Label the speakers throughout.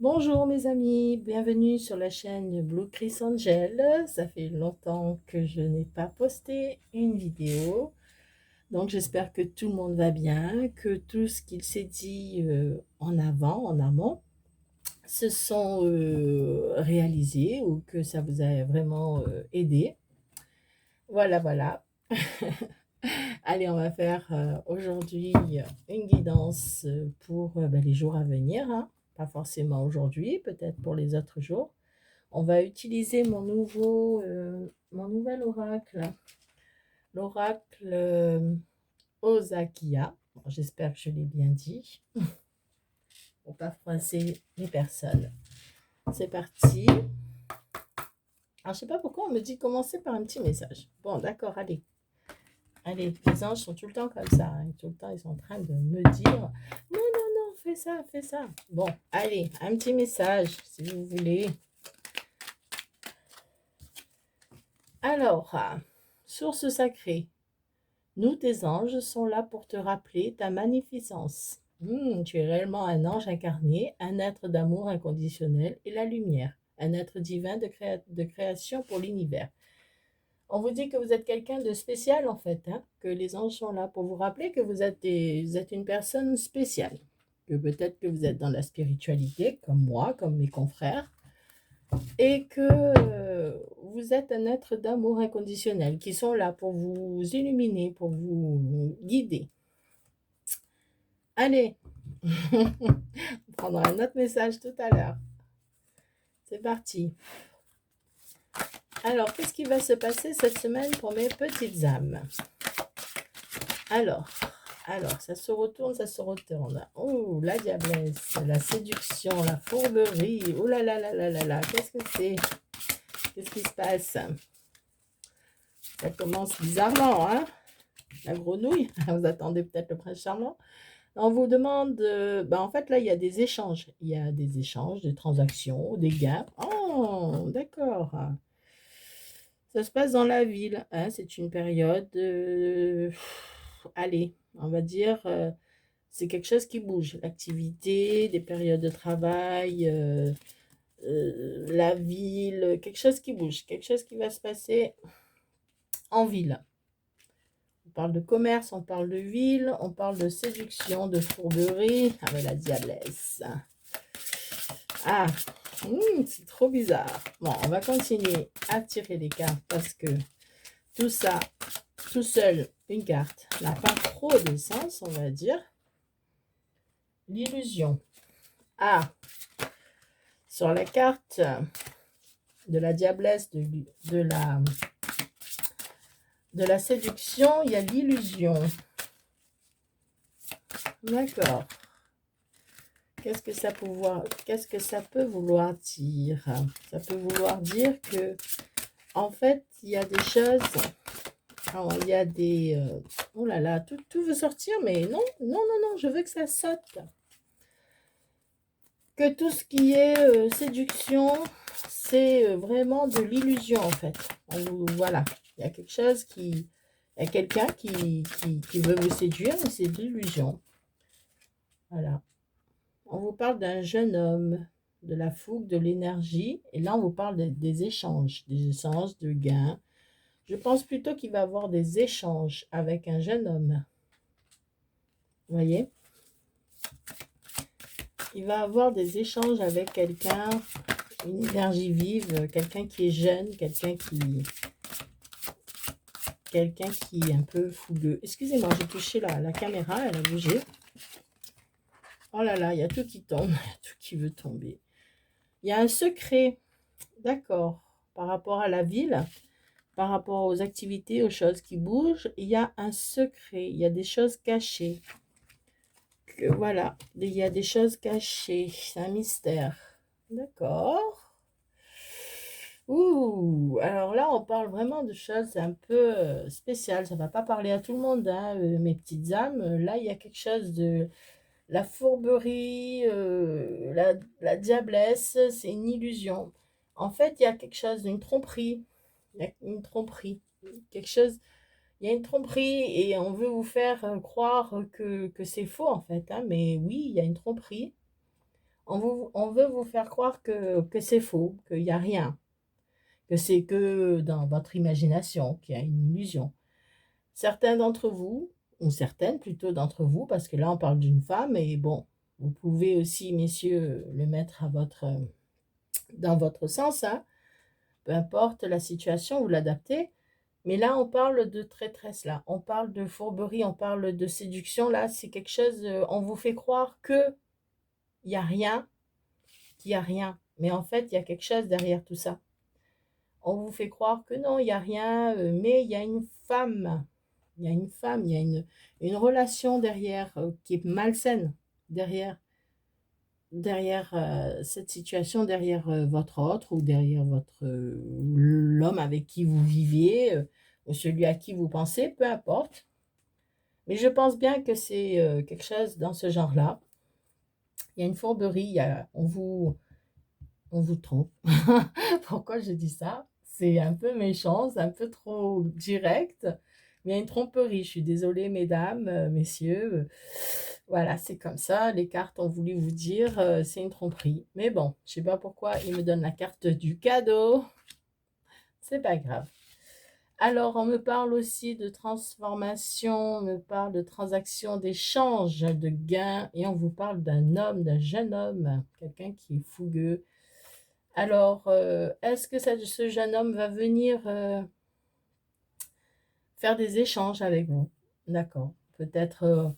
Speaker 1: Bonjour mes amis, bienvenue sur la chaîne Blue Chris Angel. Ça fait longtemps que je n'ai pas posté une vidéo, donc j'espère que tout le monde va bien, que tout ce qu'il s'est dit en avant, en amont, se sont réalisés ou que ça vous a vraiment aidé. Voilà, voilà. Allez, on va faire aujourd'hui une guidance pour les jours à venir, hein. Pas forcément aujourd'hui, peut-être pour les autres jours. On va utiliser mon nouvel oracle, l'oracle Osakia. Bon, j'espère que je l'ai bien dit, pour pas froisser les personnes. C'est parti. Alors, je sais pas pourquoi on me dit commencer par un petit message. Bon, d'accord, allez. Allez, les anges sont tout le temps comme ça, hein. Tout le temps, ils sont en train de me dire non, non, non, fais ça, fais ça. Bon, allez, un petit message, si vous voulez. Alors, source sacrée, nous, tes anges, sont là pour te rappeler ta magnificence. Tu es réellement un ange incarné, un être d'amour inconditionnel et la lumière, un être divin de création pour l'univers. On vous dit que vous êtes quelqu'un de spécial en fait, hein, que les anges sont là pour vous rappeler que vous êtes une personne spéciale, que peut-être que vous êtes dans la spiritualité, comme moi, comme mes confrères, et que vous êtes un être d'amour inconditionnel, qui sont là pour vous illuminer, pour vous guider. Allez, on prendra un autre message tout à l'heure. C'est parti. Alors, qu'est-ce qui va se passer cette semaine pour mes petites âmes? Alors, ça se retourne, ça se retourne. Oh, la diablesse, la séduction, la fourberie. Oh là là là là là là, qu'est-ce que c'est? Qu'est-ce qui se passe? Ça commence bizarrement, hein? La grenouille, vous attendez peut-être le prince charmant. On vous demande, en fait, là, il y a des échanges. Il y a des échanges, des transactions, des gains. Oh, d'accord. Ça se passe dans la ville, hein. C'est une période, allez, on va dire, c'est quelque chose qui bouge. L'activité, des périodes de travail, la ville, quelque chose qui bouge, quelque chose qui va se passer en ville. On parle de commerce, on parle de ville, on parle de séduction, de fourberie. Ah, mais la diablesse. Ah, c'est trop bizarre. Bon, on va continuer à tirer les cartes parce que tout ça, tout seul, une carte n'a pas trop de sens, on va dire. L'illusion. Ah, sur la carte de la diablesse, de la séduction, il y a l'illusion. D'accord. Qu'est-ce que ça peut vouloir dire? Ça peut vouloir dire que, en fait, il y a des choses, alors, il y a des... oh là là, tout veut sortir, mais non, non, non, non, je veux que ça saute. Que tout ce qui est séduction, c'est vraiment de l'illusion, en fait. Voilà, il y a quelque chose qui... Il y a quelqu'un qui veut vous séduire, mais c'est de l'illusion. Voilà. On vous parle d'un jeune homme, de la fougue, de l'énergie. Et là, on vous parle des échanges, de gains. Je pense plutôt qu'il va avoir des échanges avec un jeune homme. Vous voyez? Il va avoir des échanges avec quelqu'un, une énergie vive, quelqu'un qui est jeune, quelqu'un qui est un peu fougueux. Excusez-moi, j'ai touché la caméra, elle a bougé. Oh là là, il y a tout qui tombe, il y a tout qui veut tomber. Il y a un secret, d'accord, par rapport à la ville, par rapport aux activités, aux choses qui bougent, il y a un secret, il y a des choses cachées. Voilà, il y a des choses cachées, c'est un mystère. D'accord. Ouh, alors là, on parle vraiment de choses un peu spéciales. Ça ne va pas parler à tout le monde, hein, mes petites âmes. Là, il y a quelque chose de la fourberie, la diablesse, c'est une illusion. En fait, il y a quelque chose d'une tromperie. Il y a une tromperie. Quelque chose, il y a une tromperie et on veut vous faire croire que c'est faux, en fait, hein, mais oui, il y a une tromperie. On veut vous faire croire que c'est faux, qu'il n'y a rien, que c'est que dans votre imagination, qu'il y a une illusion. Certains d'entre vous, ou certaines plutôt d'entre vous, parce que là on parle d'une femme, et bon, vous pouvez aussi, messieurs, le mettre dans votre sens, hein, peu importe la situation, vous l'adaptez. Mais là, on parle de traîtresse, là. On parle de fourberie, on parle de séduction, là. C'est quelque chose, on vous fait croire que il n'y a rien, qu'il n'y a rien. Mais en fait, il y a quelque chose derrière tout ça. On vous fait croire que non, il n'y a rien, mais il y a une femme. Il y a une femme, il y a une relation derrière qui est malsaine, derrière, derrière cette situation, derrière votre autre ou derrière l'homme avec qui vous viviez ou celui à qui vous pensez, peu importe. Mais je pense bien que c'est quelque chose dans ce genre-là. Il y a une fourberie, on vous trompe. Pourquoi je dis ça? C'est un peu méchant, c'est un peu trop direct, mais il y a une tromperie. Je suis désolée, mesdames, messieurs. Voilà, c'est comme ça. Les cartes ont voulu vous dire, c'est une tromperie. Mais bon, je sais pas pourquoi ils me donnent la carte du cadeau. C'est pas grave. Alors, on me parle aussi de transformation, on me parle de transaction, d'échange, de gains, et on vous parle d'un homme, d'un jeune homme, quelqu'un qui est fougueux. Alors, est-ce que ce jeune homme va venir faire des échanges avec vous? D'accord. Peut-être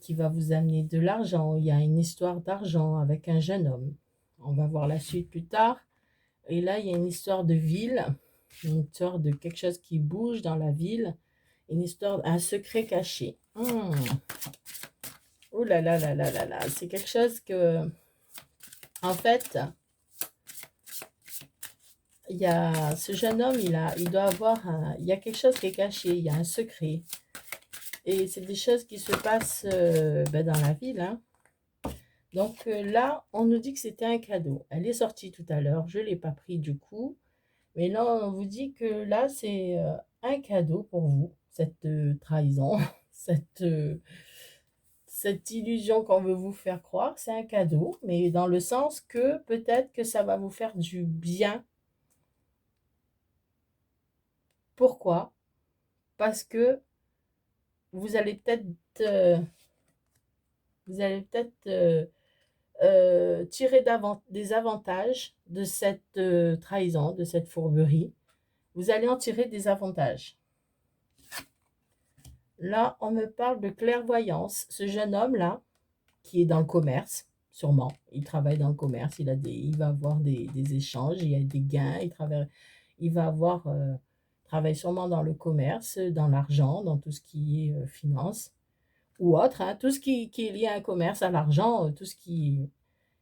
Speaker 1: qu'il va vous amener de l'argent. Il y a une histoire d'argent avec un jeune homme. On va voir la suite plus tard. Et là, il y a une histoire de ville, une histoire de quelque chose qui bouge dans la ville, une histoire, un secret caché. Oh là là là là là là, c'est quelque chose que, en fait, il y a ce jeune homme, il doit avoir il y a quelque chose qui est caché, il y a un secret. Et c'est des choses qui se passent dans la ville, hein. Donc là, on nous dit que c'était un cadeau. Elle est sortie tout à l'heure, je ne l'ai pas pris du coup. Mais là, on vous dit que là, c'est un cadeau pour vous, cette trahison, cette, euh, cette illusion qu'on veut vous faire croire, c'est un cadeau, mais dans le sens que peut-être que ça va vous faire du bien. Pourquoi? Parce que vous allez peut-être euh, vous allez peut-être tirer des avantages de cette trahison, de cette fourberie. Vous allez en tirer des avantages. Là, on me parle de clairvoyance. Ce jeune homme-là, qui est dans le commerce, sûrement, il travaille dans le commerce, il va avoir des échanges, il y a des gains, il va avoir, travaille sûrement dans le commerce, dans l'argent, dans tout ce qui est finance ou autre, hein, tout ce qui est lié à un commerce, à l'argent, tout ce qui...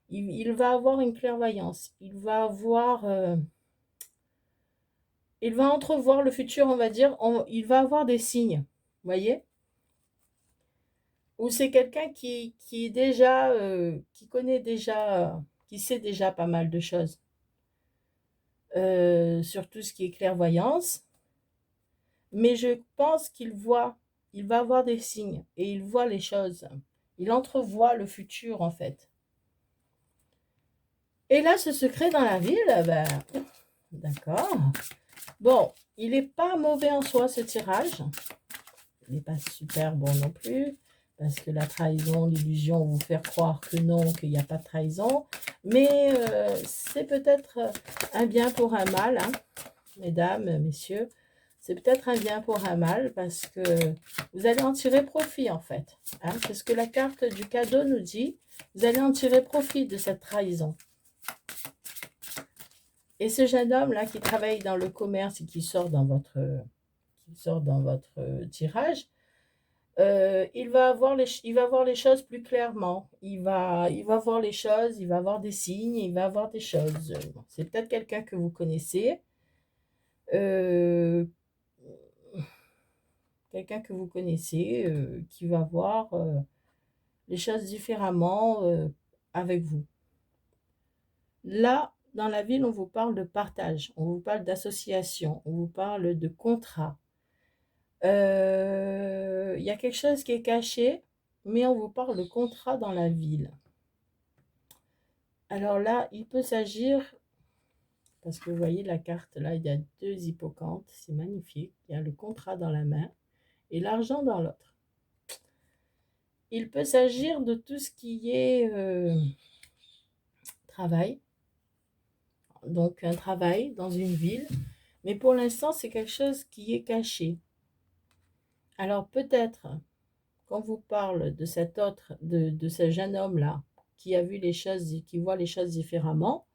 Speaker 1: il va avoir une clairvoyance, il va entrevoir le futur, on va dire, il va avoir des signes, vous voyez? Ou c'est quelqu'un qui est déjà, qui connaît déjà, qui sait déjà pas mal de choses sur tout ce qui est clairvoyance, mais je pense il va avoir des signes et il voit les choses. Il entrevoit le futur en fait. Et là, ce secret dans la ville, ben, d'accord. Bon, il n'est pas mauvais en soi ce tirage. Il n'est pas super bon non plus. Parce que la trahison, l'illusion, vous faire croire que non, qu'il n'y a pas de trahison. Mais c'est peut-être un bien pour un mal, hein, mesdames, messieurs. C'est peut-être un bien pour un mal parce que vous allez en tirer profit en fait, hein. C'est ce que la carte du cadeau nous dit. Vous allez en tirer profit de cette trahison. Et ce jeune homme-là qui travaille dans le commerce et qui sort dans votre tirage, il va voir les choses plus clairement. Il va voir les choses, il va avoir des signes, il va avoir des choses. Bon, c'est peut-être quelqu'un que vous connaissez, euh, qui va voir les choses différemment avec vous. Là, dans la ville, on vous parle de partage, on vous parle d'association, on vous parle de contrat. Il y a quelque chose qui est caché, mais on vous parle de contrat dans la ville. Alors là, il peut s'agir, parce que vous voyez la carte là, il y a deux hippocampes, c'est magnifique. Il y a le contrat dans la main et l'argent dans l'autre. Il peut s'agir de tout ce qui est travail, donc un travail dans une ville, mais pour l'instant, c'est quelque chose qui est caché. Alors peut-être, quand vous parle de cet autre, de ce jeune homme-là, qui a vu les choses, qui voit les choses différemment,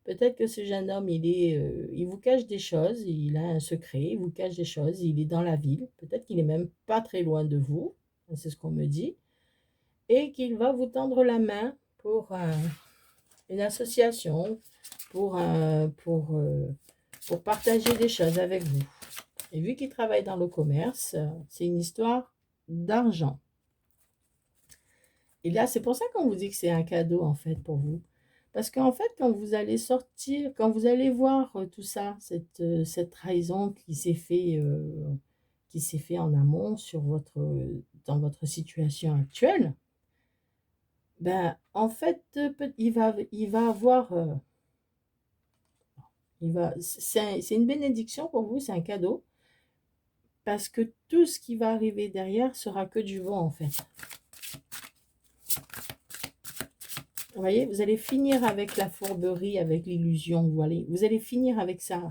Speaker 1: peut-être que ce jeune homme, il vous cache des choses, il a un secret, il vous cache des choses, il est dans la ville, peut-être qu'il est même pas très loin de vous, c'est ce qu'on me dit, et qu'il va vous tendre la main pour une association, pour, pour partager des choses avec vous. Et vu qu'il travaille dans le commerce, c'est une histoire d'argent. Et là, c'est pour ça qu'on vous dit que c'est un cadeau, en fait, pour vous. Parce qu'en fait, quand vous allez sortir, quand vous allez voir tout ça, cette trahison qui s'est fait en amont sur dans votre situation actuelle, ben, en fait, il va avoir, c'est une bénédiction pour vous, c'est un cadeau, parce que tout ce qui va arriver derrière sera que du vent, en fait. Vous voyez, vous allez finir avec la fourberie, avec l'illusion, vous allez finir avec ça.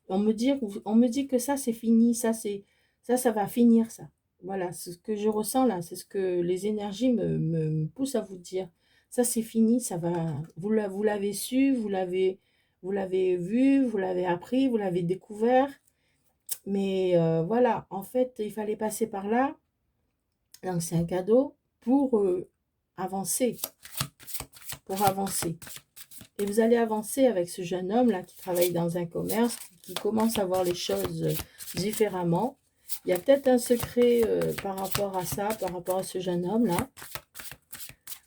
Speaker 1: On me dit que ça, c'est fini, ça va finir, ça. Voilà, c'est ce que je ressens là, c'est ce que les énergies me poussent à vous dire. Ça, c'est fini, ça va. Vous l'avez su, vous l'avez vu, vous l'avez appris, vous l'avez découvert. Mais voilà, en fait, il fallait passer par là. Donc, c'est un cadeau pour avancer, pour avancer. Et vous allez avancer avec ce jeune homme là qui travaille dans un commerce, qui commence à voir les choses différemment. Il y a peut-être un secret par rapport à ça, par rapport à ce jeune homme là.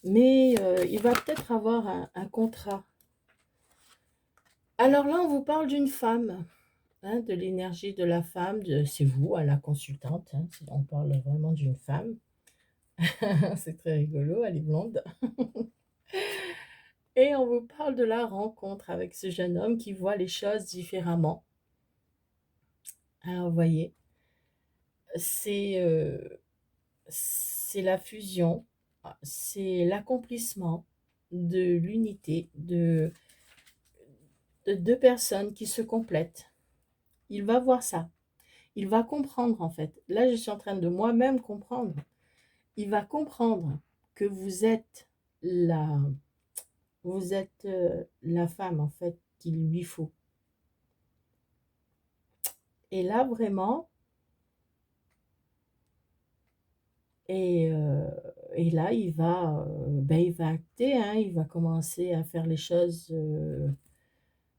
Speaker 1: Mais il va peut-être avoir un contrat. Alors là, on vous parle d'une femme, hein, de l'énergie de la femme. C'est vous, à la consultante. Hein, on parle vraiment d'une femme. C'est très rigolo, elle est blonde. Et on vous parle de la rencontre avec ce jeune homme qui voit les choses différemment. Alors, vous voyez, c'est c'est la fusion, c'est l'accomplissement de l'unité de deux personnes qui se complètent. Il va voir ça. Il va comprendre, en fait. Là, je suis en train de moi-même comprendre. Il va comprendre que la, vous êtes la femme, en fait, qu'il lui faut. Et là, vraiment, et, euh, et là, il va acter, hein, il va commencer à faire les choses.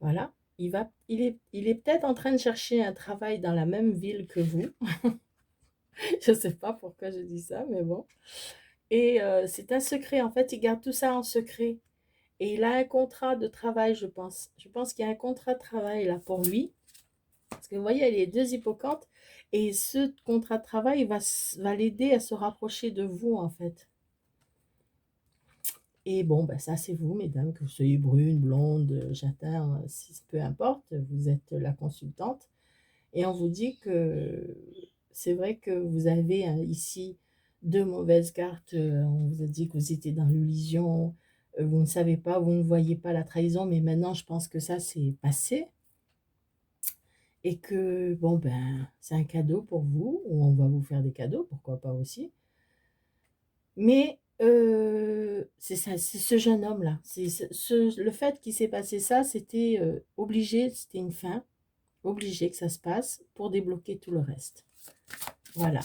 Speaker 1: Voilà. Il est peut-être en train de chercher un travail dans la même ville que vous. Je ne sais pas pourquoi je dis ça, mais bon. Et c'est un secret. En fait, il garde tout ça en secret. Et il a un contrat de travail, je pense. Je pense qu'il y a un contrat de travail là pour lui. Parce que vous voyez, il y a les deux hippocampes. Et ce contrat de travail va l'aider à se rapprocher de vous, en fait. Et bon, ben ça, c'est vous, mesdames, que vous soyez brune, blonde, châtain, peu importe. Vous êtes la consultante. Et on vous dit que c'est vrai que vous avez ici deux mauvaises cartes. On vous a dit que vous étiez dans l'illusion. Vous ne savez pas, vous ne voyez pas la trahison. Mais maintenant, je pense que ça, c'est passé. Et que, bon, ben, c'est un cadeau pour vous. Ou on va vous faire des cadeaux, pourquoi pas aussi. Mais c'est ça, c'est ce jeune homme-là. Le fait qu'il s'est passé ça, c'était obligé, c'était une fin. Obligé que ça se passe pour débloquer tout le reste. Voilà.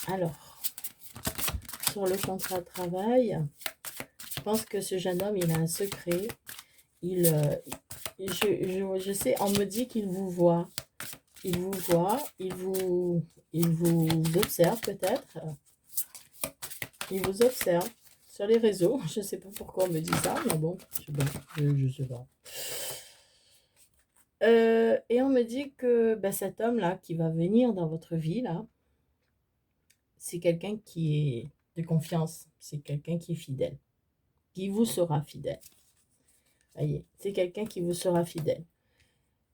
Speaker 1: Alors, sur le contrat de travail, je pense que ce jeune homme, il a un secret. Je sais, on me dit qu'il vous voit. Il vous voit, il vous observe peut-être. Il vous observe sur les réseaux. Je ne sais pas pourquoi on me dit ça, mais bon, je sais pas. Et on me dit que ben, cet homme-là qui va venir dans votre vie, là, c'est quelqu'un qui est de confiance, c'est quelqu'un qui est fidèle. qui vous sera fidèle. Voyez, c'est quelqu'un qui vous sera fidèle.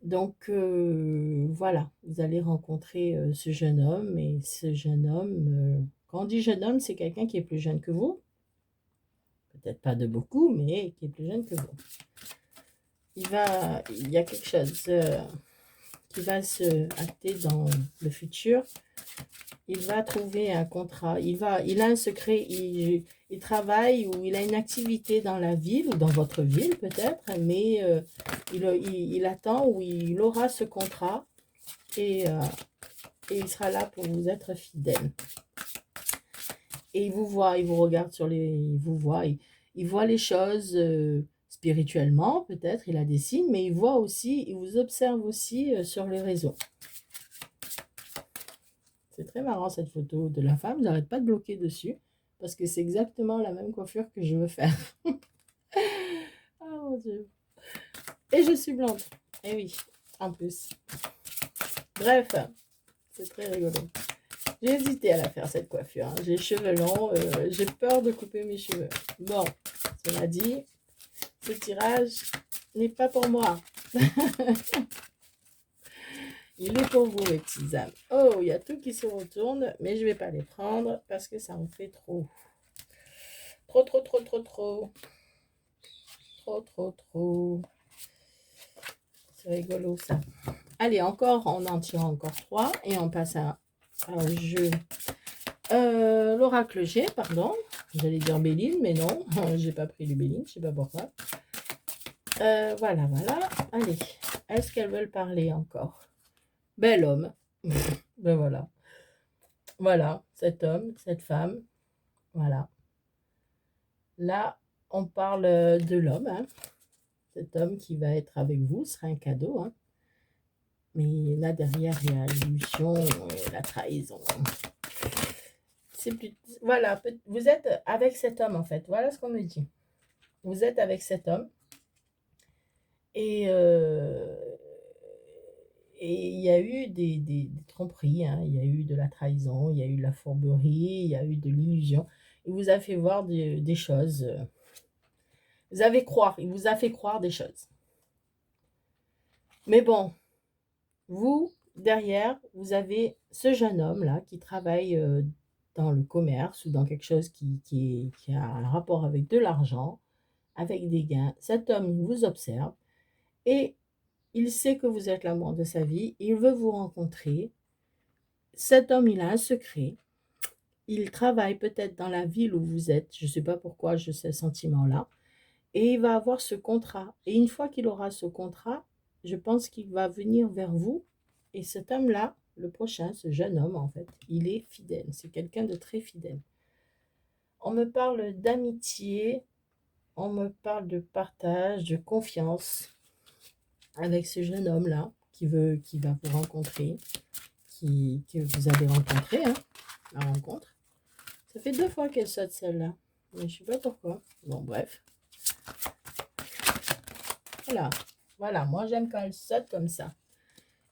Speaker 1: Donc, voilà, vous allez rencontrer ce jeune homme. Et ce jeune homme, quand on dit jeune homme, c'est quelqu'un qui est plus jeune que vous. Peut-être pas de beaucoup, mais qui est plus jeune que vous. Il y a quelque chose qui va se acter dans le futur. Il va trouver un contrat. Il a un secret. Il travaille ou il a une activité dans la ville ou dans votre ville peut-être, mais il attend ou il aura ce contrat et il sera là pour vous être fidèle. Et il vous voit, il vous regarde il vous voit, il voit les choses spirituellement peut-être, il a des signes, mais il voit aussi, il vous observe aussi sur les réseaux. C'est très marrant cette photo de la femme, j'arrête pas de bloquer dessus, parce que c'est exactement la même coiffure que je veux faire. Oh mon Dieu. Et je suis blonde. Et oui, en plus. Bref, c'est très rigolo. J'ai hésité à la faire cette coiffure. Hein. J'ai les cheveux longs, j'ai peur de couper mes cheveux. Bon, cela dit, ce tirage n'est pas pour moi. Il est pour vous, mes petits âmes. Oh, il y a tout qui se retourne, mais je ne vais pas les prendre parce que ça en fait trop. Trop, trop, trop, trop, trop. Trop, trop, trop. C'est rigolo, ça. Allez, encore, on en tire encore 3 et on passe à un jeu. L'oracle G, pardon. J'allais dire Béline, mais non. J'ai pas pris les Bélines, je sais pas pourquoi. Voilà, voilà. Allez, est-ce qu'elles veulent parler encore? Bel homme. Ben voilà. Voilà, cet homme, cette femme. Voilà. Là, on parle de l'homme. Hein. Cet homme qui va être avec vous sera un cadeau. Hein. Mais là, derrière, il y a l'illusion, la trahison. C'est plus... Voilà, vous êtes avec cet homme, en fait. Voilà ce qu'on me dit. Vous êtes avec cet homme. Et il y a eu des tromperies, hein. Il y a eu de la trahison, il y a eu de la fourberie, il y a eu de l'illusion. Il vous a fait voir des choses. Il vous a fait croire des choses. Mais bon, vous, derrière, vous avez ce jeune homme-là qui travaille dans le commerce ou dans quelque chose qui a un rapport avec de l'argent, avec des gains. Cet homme, il vous observe et il sait que vous êtes l'amour de sa vie. Il veut vous rencontrer. Cet homme, il a un secret. Il travaille peut-être dans la ville où vous êtes. Je ne sais pas pourquoi j'ai ce sentiment-là. Et il va avoir ce contrat. Et une fois qu'il aura ce contrat, je pense qu'il va venir vers vous. Et cet homme-là, le prochain, ce jeune homme, en fait, il est fidèle. C'est quelqu'un de très fidèle. On me parle d'amitié. On me parle de partage, de confiance avec ce jeune homme-là qui va vous rencontrer, que vous avez rencontré, hein, la rencontre. Ça fait 2 fois qu'elle saute celle-là, mais je ne sais pas pourquoi. Bon, bref. Voilà, moi j'aime quand elle saute comme ça.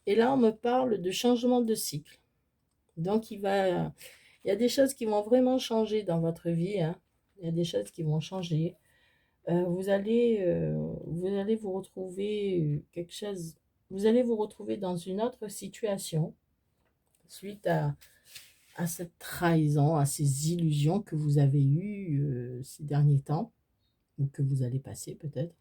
Speaker 1: Et là, on me parle de changement de cycle. Donc, il y a des choses qui vont vraiment changer dans votre vie. Hein. Il y a des choses qui vont changer. Vous allez vous retrouver quelque chose. Vous allez vous retrouver dans une autre situation suite à cette trahison, à ces illusions que vous avez eues ces derniers temps, ou que vous allez passer peut-être.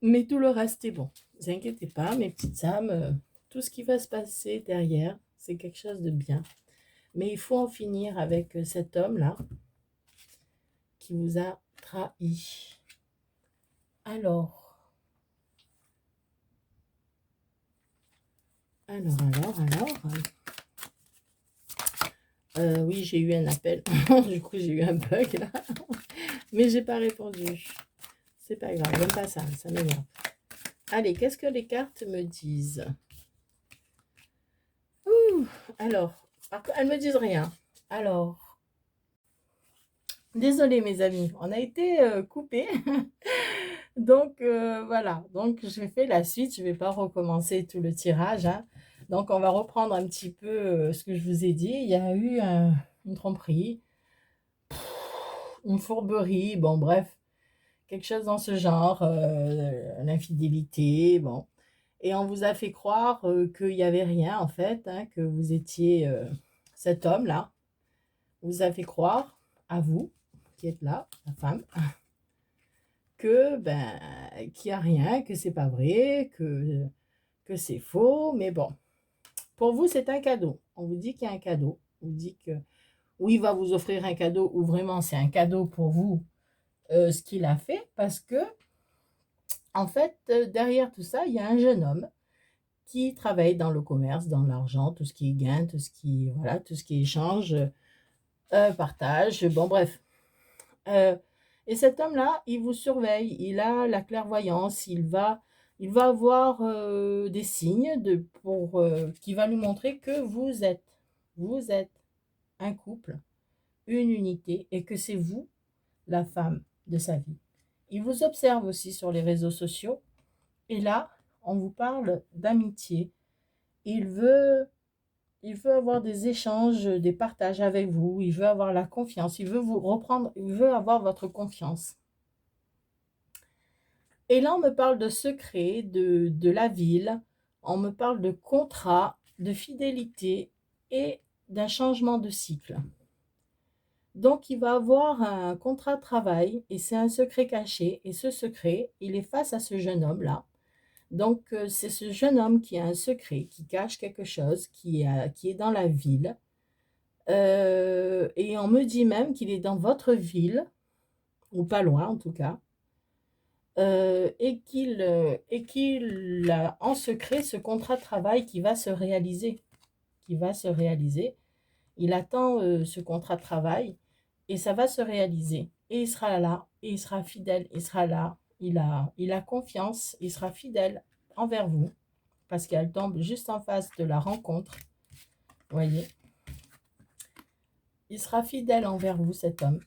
Speaker 1: Mais tout le reste est bon. Ne vous inquiétez pas, mes petites âmes, tout ce qui va se passer derrière, c'est quelque chose de bien. Mais il faut en finir avec cet homme-là qui vous a trahi. Alors, oui, j'ai eu un appel. Du coup, j'ai eu un bug là. Mais j'ai pas répondu. C'est pas grave, j'aime pas ça, ça m'énerve. Allez, qu'est-ce que les cartes me disent? Ouh, alors, elles me disent rien. Alors, désolée mes amis, on a été coupés. Donc, voilà. Donc, j'ai fait la suite. Je ne vais pas recommencer tout le tirage. Hein. Donc, on va reprendre un petit peu ce que je vous ai dit. Il y a eu une tromperie. une fourberie, bon bref, quelque chose dans ce genre, l'infidélité, bon. Et on vous a fait croire qu'il n'y avait rien en fait, hein, que vous étiez cet homme-là. Vous a fait croire, à vous, qui êtes là, la femme, que ben qu'il n'y a rien, que c'est pas vrai, que c'est faux, mais bon. Pour vous, c'est un cadeau. On vous dit qu'il y a un cadeau. On vous dit que oui, il va vous offrir un cadeau ou vraiment c'est un cadeau pour vous ce qu'il a fait parce que en fait, derrière tout ça, il y a un jeune homme qui travaille dans le commerce, dans l'argent, tout ce qui est gain, tout ce qui voilà, tout ce qui est échange, partage, bon bref. Euh, et cet homme-là, il vous surveille, il a la clairvoyance, il va avoir des signes qui va lui montrer que vous êtes un couple, une unité, et que c'est vous la femme de sa vie. Il vous observe aussi sur les réseaux sociaux, et là, on vous parle d'amitié. Il veut, il veut avoir des échanges, des partages avec vous, il veut avoir la confiance, il veut vous reprendre, il veut avoir votre confiance. Et là, on me parle de secret, de la ville, on me parle de contrat, de fidélité et d'un changement de cycle. Donc, il va avoir un contrat de travail et c'est un secret caché. Et ce secret, il est face à ce jeune homme-là. Donc, c'est ce jeune homme qui a un secret, qui cache quelque chose, qui est dans la ville. Et on me dit même qu'il est dans votre ville, ou pas loin en tout cas. Et qu'il a en secret ce contrat de travail qui va se réaliser. Qui va se réaliser. Il attend ce contrat de travail et ça va se réaliser. Et il sera là, et il sera fidèle, il sera là. Il a confiance, il sera fidèle envers vous parce qu'elle tombe juste en face de la rencontre. Vous voyez, il sera fidèle envers vous, cet homme.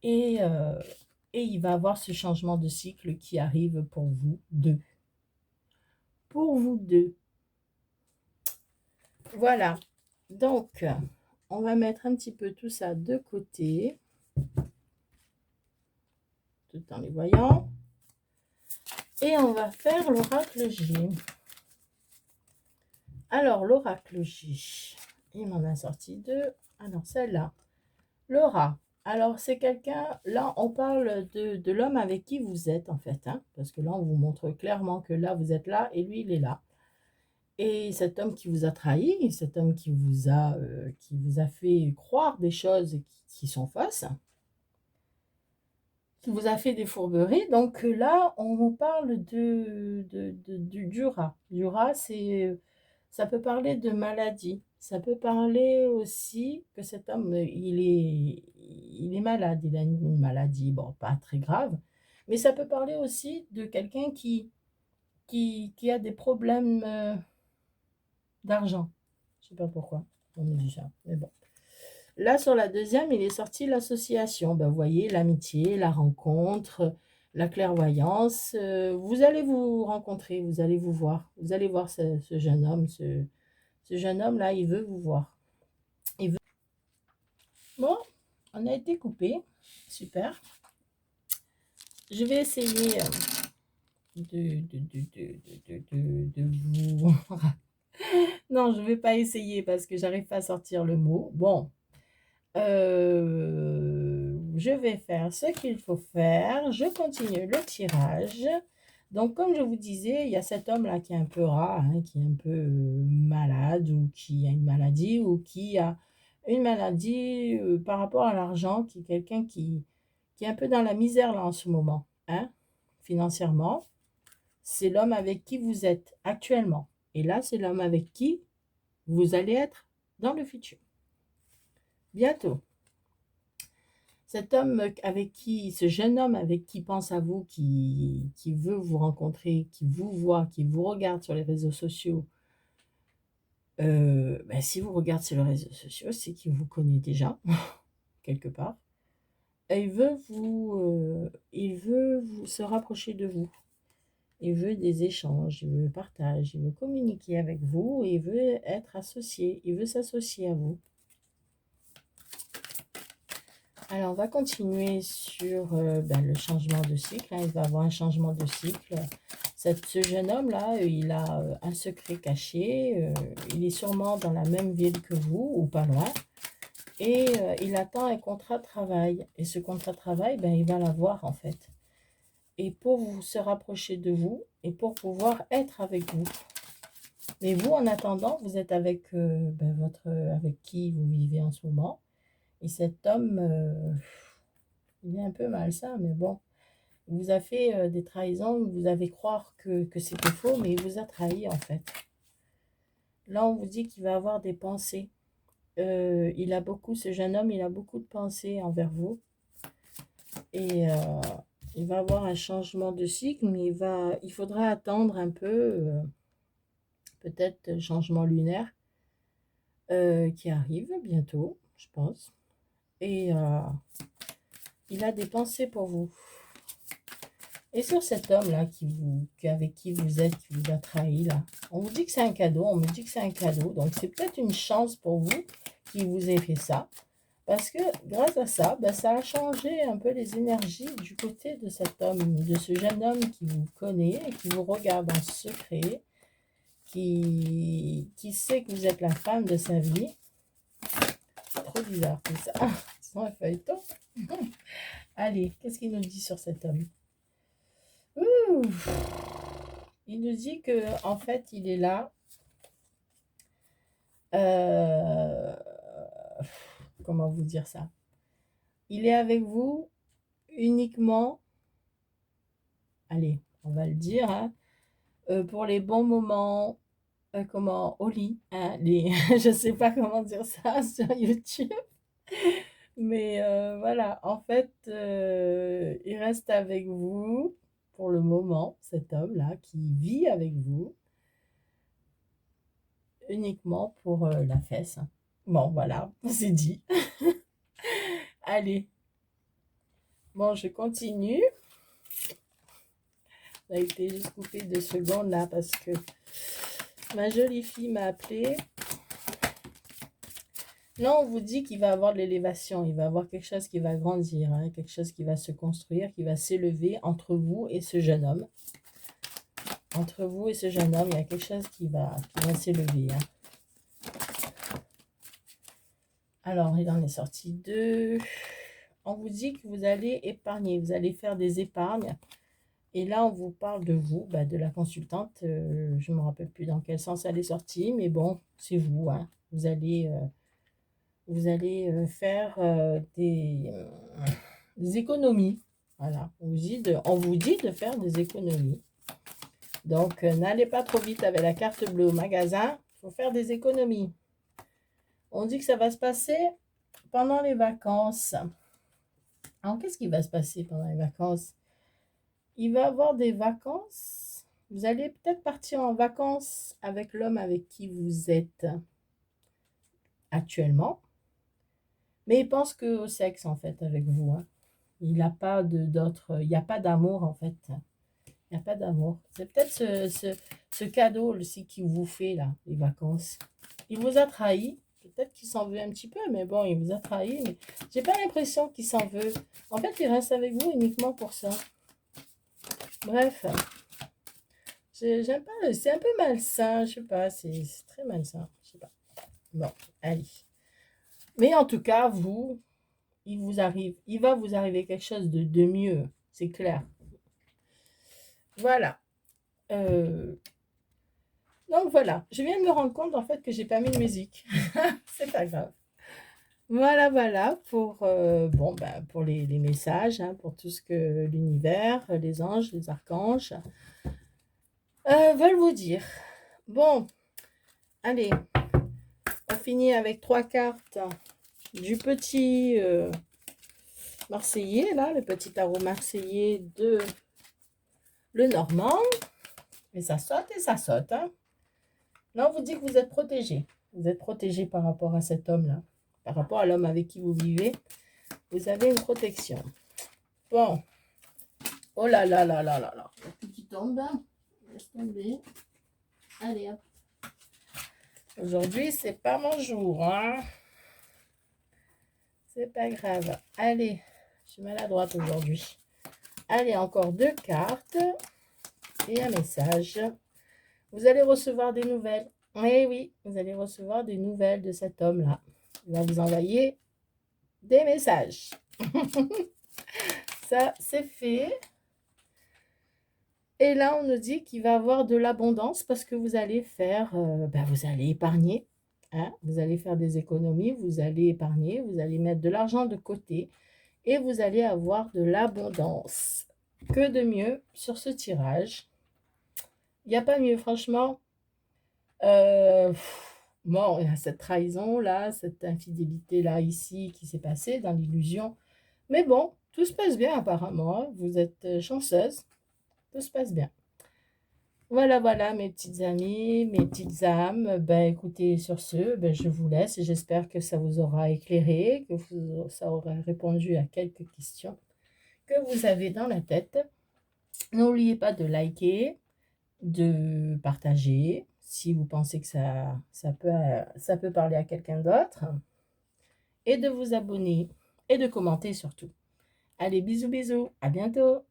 Speaker 1: Et, euh, et il va avoir ce changement de cycle qui arrive pour vous deux. Pour vous deux. Voilà. Donc, on va mettre un petit peu tout ça de côté, tout en les voyant. Et on va faire l'oracle J. Alors, l'oracle J, il m'en a sorti deux. Alors, celle-là, Laura. Alors, c'est quelqu'un, là, on parle de l'homme avec qui vous êtes, en fait. Hein, parce que là, on vous montre clairement que là, vous êtes là et lui, il est là. Et cet homme qui vous a trahi, cet homme qui vous a fait croire des choses qui sont fausses, qui vous a fait des fourberies. Donc là, on vous parle du rat. Du rat, ça peut parler de maladie. Ça peut parler aussi que cet homme, il est malade. Il a une maladie, bon, pas très grave. Mais ça peut parler aussi de quelqu'un qui a des problèmes d'argent. Je ne sais pas pourquoi on me dit ça, mais bon. Là, sur la deuxième, il est sorti l'association. Ben, vous voyez, l'amitié, la rencontre, la clairvoyance. Vous allez vous rencontrer, vous allez vous voir. Vous allez voir ce jeune homme. Ce jeune homme-là, il veut vous voir. Il veut... Bon, on a été coupé. Super. Je vais essayer de vous... Non, je ne vais pas essayer parce que j'arrive pas à sortir le mot. Bon, je vais faire ce qu'il faut faire. Je continue le tirage. Donc, comme je vous disais, il y a cet homme-là qui est un peu rat, hein, qui est un peu malade ou qui a une maladie ou qui a une maladie par rapport à l'argent, qui est quelqu'un qui est un peu dans la misère là en ce moment, hein, financièrement. C'est l'homme avec qui vous êtes actuellement. Et là, c'est l'homme avec qui vous allez être dans le futur. Bientôt. Cet homme ce jeune homme avec qui pense à vous, qui veut vous rencontrer, qui vous voit, qui vous regarde sur les réseaux sociaux, ben, si vous regardez sur les réseaux sociaux, c'est qu'il vous connaît déjà, quelque part. Et il veut se rapprocher de vous. Il veut des échanges, il veut partage, il veut communiquer avec vous, et il veut être associé, il veut s'associer à vous. Alors, on va continuer sur le changement de cycle, hein. Il va avoir un changement de cycle. Ce jeune homme-là, il a un secret caché. Il est sûrement dans la même ville que vous, ou pas loin. Et il attend un contrat de travail. Et ce contrat de travail, il va l'avoir en fait. Et pour se rapprocher de vous, et pour pouvoir être avec vous. Mais vous, en attendant, vous êtes avec, avec qui vous vivez en ce moment. Et cet homme, il est un peu malsain, mais bon. Il vous a fait des trahisons, vous avez croire que c'était faux, mais il vous a trahi en fait. Là, on vous dit qu'il va avoir des pensées. Ce jeune homme, il a beaucoup de pensées envers vous. Et il va avoir un changement de cycle, mais il faudra attendre un peu, peut-être un changement lunaire qui arrive bientôt, je pense. Et il a des pensées pour vous. Et sur cet homme-là avec qui vous êtes, qui vous a trahi, là, on vous dit que c'est un cadeau, on me dit que c'est un cadeau. Donc, c'est peut-être une chance pour vous qui vous ait fait ça. Parce que grâce à ça, ça a changé un peu les énergies du côté de cet homme, de ce jeune homme qui vous connaît et qui vous regarde en secret, qui sait que vous êtes la femme de sa vie. C'est trop bizarre tout ça. Ah, c'est un feuilleton. Allez, qu'est-ce qu'il nous dit sur cet homme? Ouh. Il nous dit que en fait, il est là. euh, Comment vous dire ça? Il est avec vous uniquement, allez, on va le dire, hein, pour les bons moments, au lit, hein, je sais pas comment dire ça sur YouTube, mais voilà, en fait, il reste avec vous pour le moment, cet homme-là qui vit avec vous uniquement pour la fesse. Bon, voilà, c'est dit. Allez, bon, je continue. Ça a été juste coupé 2 secondes là parce que ma jolie fille m'a appelé. Là, on vous dit qu'il va avoir de l'élévation, il va avoir quelque chose qui va grandir, hein, quelque chose qui va se construire, qui va s'élever entre vous et ce jeune homme. Entre vous et ce jeune homme, il y a quelque chose qui va s'élever. Hein. Alors, il en est sorti 2. On vous dit que vous allez épargner, vous allez faire des épargnes. Et là, on vous parle de vous, de la consultante. Je ne me rappelle plus dans quel sens elle est sortie, mais bon, c'est vous. Hein. Vous allez faire des économies. Voilà, on vous dit de faire des économies. Donc, n'allez pas trop vite avec la carte bleue au magasin. Il faut faire des économies. On dit que ça va se passer pendant les vacances. Alors, qu'est-ce qui va se passer pendant les vacances? Il va avoir des vacances. Vous allez peut-être partir en vacances avec l'homme avec qui vous êtes actuellement. Mais il pense que au sexe, en fait, avec vous. Hein. Il n'a pas d'autre... Il n'y a pas d'amour, en fait. Il n'y a pas d'amour. C'est peut-être ce cadeau aussi qu'il vous fait, là, les vacances. Il vous a trahi. Peut-être qu'il s'en veut un petit peu, mais bon, il vous a trahi. Mais j'ai pas l'impression qu'il s'en veut. En fait, il reste avec vous uniquement pour ça. Bref. J'aime pas. C'est un peu malsain. Je sais pas. C'est très malsain. Je sais pas. Bon, allez. Mais en tout cas, il va vous arriver quelque chose de mieux. C'est clair. Voilà. Donc voilà, je viens de me rendre compte en fait que j'ai pas mis de musique. C'est pas grave. Voilà, voilà pour pour les messages, hein, pour tout ce que l'univers, les anges, les archanges veulent vous dire. Bon, allez, on finit avec 3 cartes du petit Marseillais, là, le petit tarot marseillais de le Normand. Et ça saute et ça saute. Hein. Là, on vous dit que vous êtes protégé. Vous êtes protégé par rapport à cet homme-là. Par rapport à l'homme avec qui vous vivez. Vous avez une protection. Bon. Oh là là là là là là. Le qui tombe. Laisse tomber. Allez, hop. Aujourd'hui, c'est pas mon jour. Hein. C'est pas grave. Allez, je suis maladroite aujourd'hui. Allez, encore 2 cartes et un message. Vous allez recevoir des nouvelles. Eh oui, vous allez recevoir des nouvelles de cet homme-là. Il va vous envoyer des messages. Ça, c'est fait. Et là, on nous dit qu'il va avoir de l'abondance parce que vous allez faire, vous allez épargner. Hein, vous allez faire des économies, vous allez épargner, vous allez mettre de l'argent de côté et vous allez avoir de l'abondance. Que de mieux sur ce tirage? Il n'y a pas mieux, franchement. Bon, il y a cette trahison-là, cette infidélité-là ici qui s'est passée dans l'illusion. Mais bon, tout se passe bien apparemment. Hein. Vous êtes chanceuse. Tout se passe bien. Voilà, voilà, mes petites amies, mes petites âmes. Ben, écoutez, sur ce, ben, je vous laisse et j'espère que ça vous aura éclairé, que ça aura répondu à quelques questions que vous avez dans la tête. N'oubliez pas de liker, de partager si vous pensez que ça peut parler à quelqu'un d'autre et de vous abonner et de commenter surtout. Allez, bisous, bisous, à bientôt!